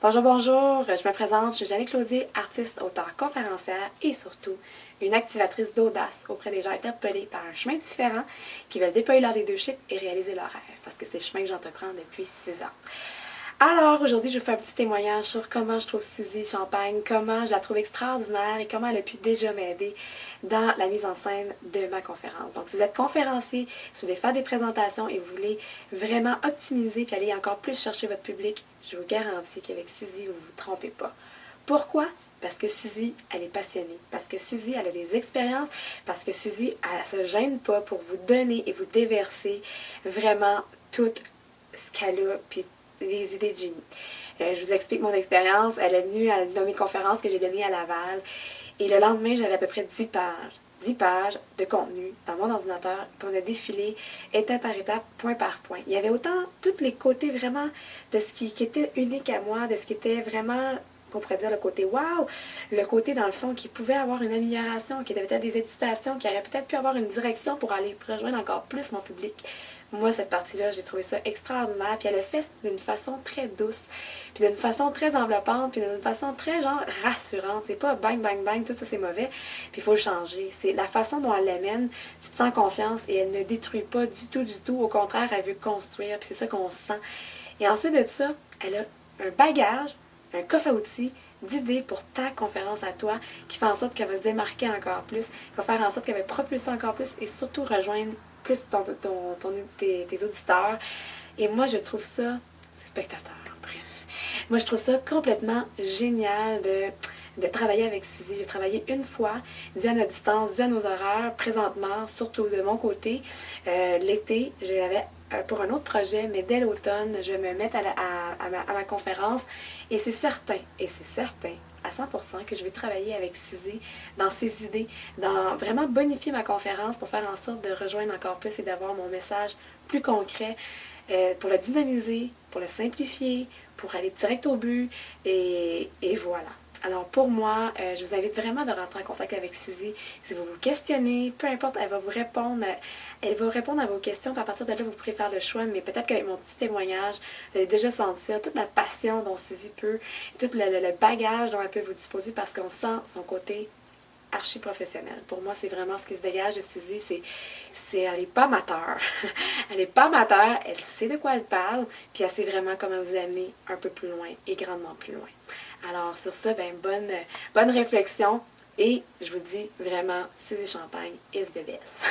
Bonjour, bonjour, je me présente, je suis Jannick Closier, artiste, auteure, conférencière et surtout une activatrice d'audace auprès des gens interpellés par un chemin différent qui veulent déployer leur leadership et réaliser leurs rêves, parce que c'est le chemin que j'entreprends depuis 6 ans. Alors, aujourd'hui, je vous fais un petit témoignage sur comment je trouve Suzy Champagne, comment je la trouve extraordinaire et comment elle a pu déjà m'aider dans la mise en scène de ma conférence. Donc, si vous êtes conférencier, si vous voulez faire des présentations et vous voulez vraiment optimiser puis aller encore plus chercher votre public, je vous garantis qu'avec Suzy, vous ne vous trompez pas. Pourquoi? Parce que Suzy, elle est passionnée. Parce que Suzy, elle a des expériences. Parce que Suzy, elle ne se gêne pas pour vous donner et vous déverser vraiment tout ce qu'elle a, puis les idées de génie. Je vous explique mon expérience. Elle est venue à une de mes conférences que j'ai donnée à Laval. Et le lendemain, j'avais à peu près 10 pages. 10 pages de contenu dans mon ordinateur qu'on a défilé étape par étape, point par point. Il y avait autant tous les côtés vraiment de ce qui était unique à moi, de ce qui était vraiment, qu'on pourrait dire le côté wow, le côté dans le fond qui pouvait avoir une amélioration, qui avait peut-être des hésitations, qui aurait peut-être pu avoir une direction pour aller rejoindre encore plus mon public. Moi, cette partie-là, j'ai trouvé ça extraordinaire. Puis elle le fait d'une façon très douce, puis d'une façon très enveloppante, puis d'une façon très, genre, rassurante. C'est pas bang, bang, bang, tout ça c'est mauvais, puis il faut le changer. C'est la façon dont elle l'amène, tu te sens confiance et elle ne détruit pas du tout, du tout. Au contraire, elle veut construire, puis c'est ça qu'on sent. Et ensuite de ça, elle a un bagage, un coffre à outils d'idées pour ta conférence à toi qui fait en sorte qu'elle va se démarquer encore plus, qui va faire en sorte qu'elle va propulser encore plus et surtout rejoindre plus tes auditeurs. Et moi, je trouve ça, spectateurs, bref. Moi, je trouve ça complètement génial de travailler avec Suzy. J'ai travaillé une fois, dû à notre distance, dû à nos horaires, présentement, surtout de mon côté. L'été, je l'avais pour un autre projet, mais dès l'automne, je vais me mettre à ma conférence et c'est certain à 100% que je vais travailler avec Suzy dans ses idées, dans vraiment bonifier ma conférence pour faire en sorte de rejoindre encore plus et d'avoir mon message plus concret, pour le dynamiser, pour le simplifier, pour aller direct au but et voilà. Alors pour moi, je vous invite vraiment de rentrer en contact avec Suzy. Si vous vous questionnez, peu importe, elle va vous répondre. Elle va répondre à vos questions. Puis à partir de là, vous pourrez faire le choix. Mais peut-être qu'avec mon petit témoignage, vous allez déjà sentir toute la passion dont Suzy peut, tout le bagage dont elle peut vous disposer parce qu'on sent son côté archi professionnel. Pour moi, c'est vraiment ce qui se dégage de Suzy, elle n'est pas amateur. Elle n'est pas amateur, elle sait de quoi elle parle, puis elle sait vraiment comment vous amener un peu plus loin et grandement plus loin. Alors sur ça, ben bonne réflexion et je vous dis vraiment, Suzy Champagne is the best.